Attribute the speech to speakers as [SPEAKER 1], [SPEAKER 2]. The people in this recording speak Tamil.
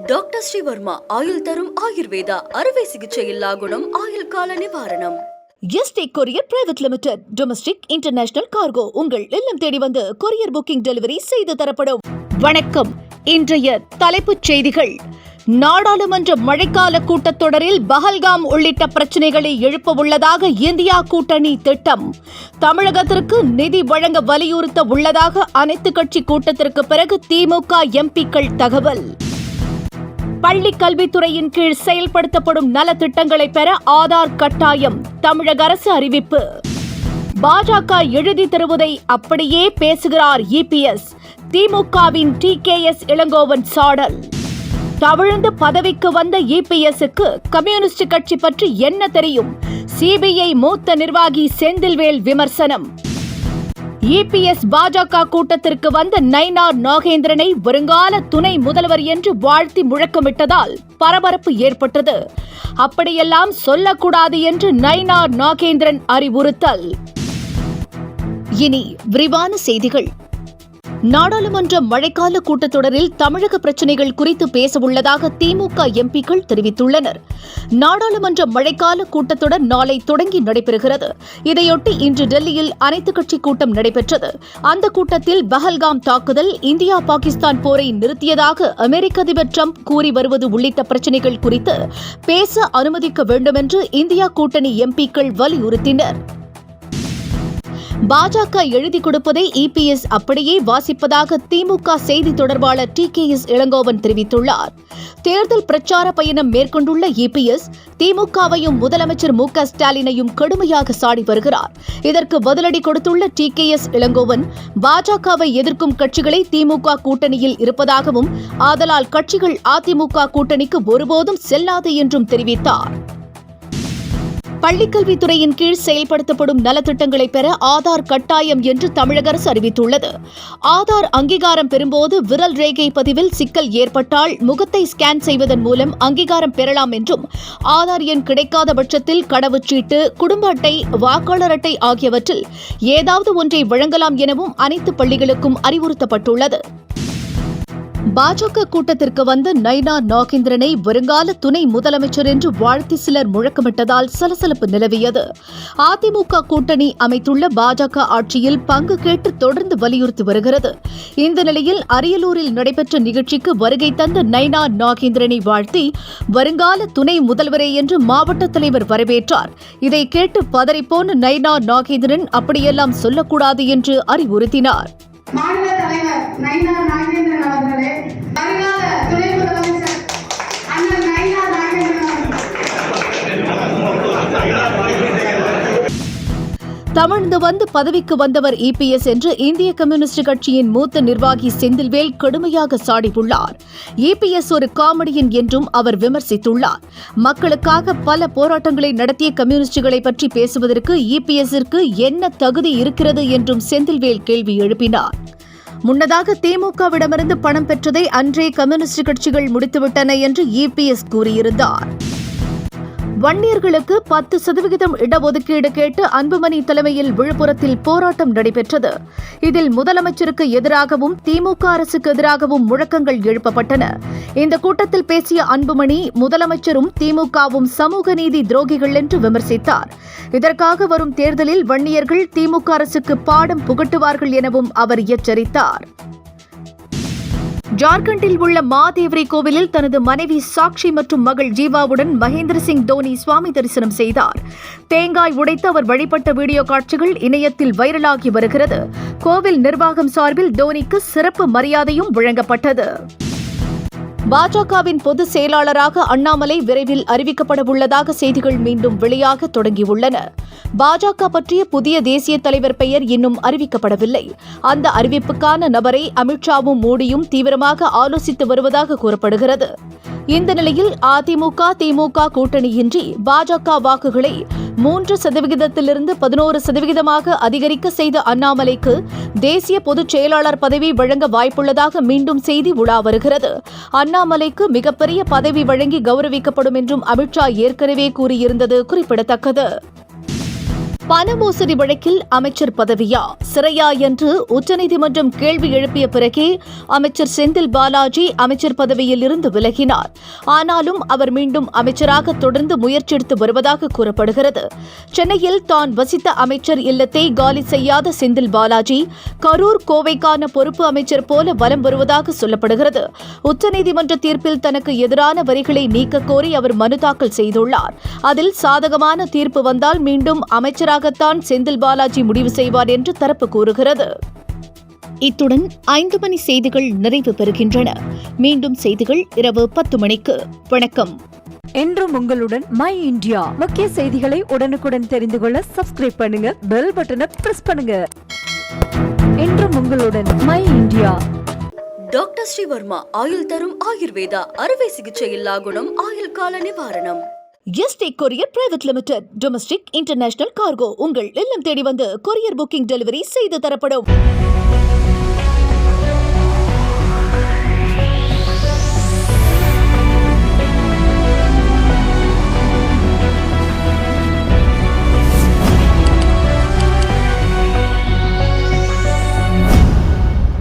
[SPEAKER 1] டாக்டர் ஸ்ரீவர்மா ஆயுள் தரும் ஆயுர்வேதா அறுவை சிகிச்சை இல்லா குணம் ஆயுள் கால நிவாரணம்.
[SPEAKER 2] Yesterday courier private limited domestic international cargo உங்கள் இல்லம் தேடி வந்து கொரியர் புக்கிங் டெலிவரி செய்து தரப்படும். வணக்கம். இன்றைய தலைப்புச் செய்திகள். நாடாளுமன்ற மழைக்கால கூட்டத்தொடரில் பஹல்காம் உள்ளிட்ட பிரச்சினைகளை எழுப்ப உள்ளதாக இந்தியா கூட்டணி திட்டம். தமிழகத்திற்கு நிதி வழங்க வலியுறுத்த உள்ளதாக அனைத்து கட்சி கூட்டத்திற்கு பிறகு திமுக எம்பிக்கள் தகவல். பள்ளி கல்வித்துறையின் கீழ் செயல்படுத்தப்படும் நலத்திட்டங்களை பெற ஆதார் கட்டாயம், தமிழக அரசு அறிவிப்பு. பாஜக எழுதி தருவதை அப்படியே பேசுகிறார் இபிஎஸ், திமுகவின் டிகேஎஸ் இளங்கோவன் சாடல். தவிழ்ந்து பதவிக்கு வந்த இபிஎஸ்க்கு கம்யூனிஸ்ட் கட்சி பற்றி என்ன தெரியும்? சிபிஐ மூத்த நிர்வாகி செந்தில்வேல் விமர்சனம். இபிஎஸ் பாஜக கூட்டத்திற்கு வந்த நயினார் நாகேந்திரனை வருங்கால துணை முதல்வர் என்று வாழ்த்தி முழக்கமிட்டதால் பரபரப்பு ஏற்பட்டது. அப்படியெல்லாம் சொல்லக்கூடாது என்று நயினார் நாகேந்திரன் அறிவுறுத்தல். இனி விரிவான செய்திகள். நாடாளுமன்ற மழைக்கால கூட்டத்தொடரில் தமிழக பிரச்சினைகள் குறித்து பேசவுள்ளதாக திமுக எம்பிக்கள் தெரிவித்துள்ளனர். நாடாளுமன்ற மழைக்கால கூட்டத்தொடர் நாளை தொடங்கி நடைபெறுகிறது. இதையொட்டி இன்று டெல்லியில் அனைத்துக் கட்சி கூட்டம் நடைபெற்றது. அந்த கூட்டத்தில் பஹல்காம் தாக்குதல், இந்தியா பாகிஸ்தான் போரை நிறுத்தியதாக அமெரிக்க அதிபர் டிரம்ப் கூறி வருவது உள்ளிட்ட பிரச்சினைகள் குறித்து பேச அனுமதிக்க வேண்டும் என்று இந்தியா கூட்டணி எம்பிக்கள் வலியுறுத்தினர். பாஜக எழுதி கொடுப்பதை இபிஎஸ் அப்படியே வாசிப்பதாக திமுக செய்தி தொடர்பாளர் டிகேஎஸ் இளங்கோவன் தெரிவித்துள்ளார். தேர்தல் பிரச்சார பயணம் மேற்கொண்டுள்ள இபிஎஸ் திமுகவையும் முதலமைச்சர் மு.க. ஸ்டாலினையும் கடுமையாக சாடி வருகிறார். இதற்கு பதிலடி கொடுத்துள்ள டிகேஎஸ் இளங்கோவன், பாஜகவை எதிர்க்கும் கட்சிகளை திமுக கூட்டணியில் இருப்பதாகவும், ஆதலால் கட்சிகள் அதிமுக கூட்டணிக்கு ஒருபோதும் செல்லாது என்றும் தெரிவித்தார். பள்ளிக்கல்வித்துறையின் கீழ் செயல்படுத்தப்படும் நலத்திட்டங்களை பெற ஆதார் கட்டாயம் என்று தமிழக அரசு அறிவித்துள்ளது. ஆதார் அங்கீகாரம் பெறும்போது விரல் ரேகை பதிவில் சிக்கல் ஏற்பட்டால் முகத்தை ஸ்கேன் செய்வதன் மூலம் அங்கீகாரம் பெறலாம் என்றும், ஆதார் எண் கிடைக்காத பட்சத்தில் கடவுச்சீட்டு, குடும்ப அட்டை, வாக்காளர் அட்டை ஆகியவற்றில் ஏதாவது ஒன்றை வழங்கலாம் எனவும் அனைத்து பள்ளிகளுக்கும் அறிவுறுத்தப்பட்டுள்ளது. பாஜக கூட்டத்திற்கு வந்த நயினார் நாகேந்திரனை வருங்கால துணை முதலமைச்சர் என்று வாழ்த்தி சிலர் முழக்கமிட்டதால் சலசலப்பு நிலவியது. அதிமுக கூட்டணி அமைத்துள்ள பாஜக ஆட்சியில் பங்கு கேட்டு தொடர்ந்து வலியுறுத்தி வருகிறது. இந்த நிலையில் அரியலூரில் நடைபெற்ற நிகழ்ச்சிக்கு வருகை தந்த நயினார் நாகேந்திரனை வாழ்த்தி வருங்கால துணை முதல்வரே என்று மாவட்ட தலைவர் வரவேற்றார். இதை கேட்டு பதறிப்போன நயினார் நாகேந்திரன் அப்படியெல்லாம் சொல்லக்கூடாது என்று அறிவுறுத்தினார்.
[SPEAKER 3] மாநில தலைவர் நயினார் நாகேந்திரன் அவர்களே, வருங்கால துணை முதலமைச்சர் அண்ணன் நயினார் நாகேந்திரன்
[SPEAKER 2] தமிழ்ந்து வந்து பதவிக்கு வந்தவர் இபிஎஸ் என்று இந்திய கம்யூனிஸ்ட் கட்சியின் மூத்த நிர்வாகி செந்தில்வேல் கடுமையாக சாடியுள்ளார். இபிஎஸ் ஒரு காமெடியன் என்றும் அவர் விமர்சித்துள்ளார். மக்களுக்காக பல போராட்டங்களை நடத்திய கம்யூனிஸ்டுகளை பற்றி பேசுவதற்கு இபிஎஸ்ஸிற்கு என்ன தகுதி இருக்கிறது என்றும் செந்தில்வேல் கேள்வி எழுப்பினார். முன்னதாக திமுகவிடமிருந்து பணம் பெற்றதை அன்றே கம்யூனிஸ்ட் கட்சிகள் முடித்துவிட்டன என்று இபிஎஸ் கூறியிருந்தார். வன்னியர்களுக்கு 10% இடஒதுக்கீடு கேட்டு அன்புமணி தலைமையில் விழுப்புரத்தில் போராட்டம் நடைபெற்றது. இதில் முதலமைச்சருக்கு எதிராகவும் திமுக அரசுக்கு எதிராகவும் முழக்கங்கள் எழுப்பப்பட்டன. இந்த கூட்டத்தில் பேசிய அன்புமணி, முதலமைச்சரும் திமுகவும் சமூக நீதி துரோகிகள் என்று விமர்சித்தார். இதற்காக வரும் தேர்தலில் வன்னியர்கள் திமுக அரசுக்கு பாடம் புகட்டுவார்கள் எனவும் அவர் எச்சரித்தார். ஜார்க்கண்டில் உள்ள மாதேவரி கோவிலில் தனது மனைவி சாக்ஷி மற்றும் மகள் ஜீவாவுடன் மகேந்திர சிங் தோனி சுவாமி தரிசனம் செய்தார். தேங்காய் உடைத்து அவர் வழிபட்ட வீடியோ காட்சிகள் இணையத்தில் வைரலாகி வருகிறது. கோவில் நிர்வாகம் சார்பில் தோனிக்கு சிறப்பு மரியாதையும் வழங்கப்பட்டது. பாஜகவின் பொதுச் செயலாளராக அண்ணாமலை விரைவில் அறிவிக்கப்பட உள்ளதாக செய்திகள் மீண்டும் வெளியாக தொடங்கியுள்ளன. பாஜக பற்றிய புதிய தேசிய தலைவர் பெயர் இன்னும் அறிவிக்கப்படவில்லை. அந்த அறிவிப்புக்கான நபரை அமித்ஷாவும் மோடியும் தீவிரமாக ஆலோசித்து வருவதாக கூறப்படுகிறது. இந்த நிலையில் அதிமுக திமுக கூட்டணியின்றி பாஜக வாக்குகளை 3% 11% அதிகரிக்க செய்த அண்ணாமலைக்கு தேசிய பொதுச் செயலாளர் பதவி வழங்க வாய்ப்புள்ளதாக மீண்டும் செய்தி உலா வருகிறது. அண்ணாமலைக்கு மிகப்பெரிய பதவி வழங்கி கௌரவிக்கப்படும் என்றும் அமித்ஷா ஏற்கனவே கூறியிருந்தது குறிப்பிடத்தக்கது. பண மோசடி வழக்கில் அமைச்சர் பதவியா சிறையா என்று உச்சநீதிமன்றம் கேள்வி எழுப்பிய பிறகே அமைச்சர் செந்தில் பாலாஜி அமைச்சர் பதவியில் இருந்து விலகினார். ஆனாலும் அவர் மீண்டும் அமைச்சராக தொடர்ந்து முயற்சித்து வருவதாக கூறப்படுகிறது. சென்னையில் தான் வசித்த அமைச்சர் இல்லத்தை காலி செய்யாத செந்தில் பாலாஜி கரூர் கோவைக்கான பொறுப்பு அமைச்சர் போல வலம் வருவதாக சொல்லப்படுகிறது. உச்சநீதிமன்ற தீர்ப்பில் தனக்கு எதிரான வரிகளை நீக்க கோரி அவர் மனு தாக்கல் செய்துள்ளார். அதில் சாதகமான தீர்ப்பு வந்தால் மீண்டும் அமைச்சராகத்தான் செந்தில் பாலாஜி முடிவு செய்வார் என்று தரப்பு கூறுகிறது. இத்துடன் 5 மணி செய்திகள் நிறைவு பெறுகின்றன. மீண்டும் செய்திகள் இரவு 10 மணிக்கு. வணக்கம்.
[SPEAKER 4] என்றும் உங்களுடன் மை இந்தியா. முக்கிய செய்திகளை உடனுக்குடன் தெரிந்து கொள்ள சப்ஸ்கிரைப் பண்ணுங்க, பெல் பட்டனை பிரஸ் பண்ணுங்க. என்றும் உங்களுடன் மை இந்தியா.
[SPEAKER 1] டாக்டர் ஸ்ரீவர்மா ஆயுள் தரும் ஆயுர்வேதா அறுவை சிகிச்சை இல்லா குணம் ஆயுள் கால நிவாரணம்.
[SPEAKER 2] Yesterday courier private limited domestic international cargo உங்கள் இல்லம் தேடி வந்து கொரியர் புக்கிங் டெலிவரி செய்து தரப்படும்.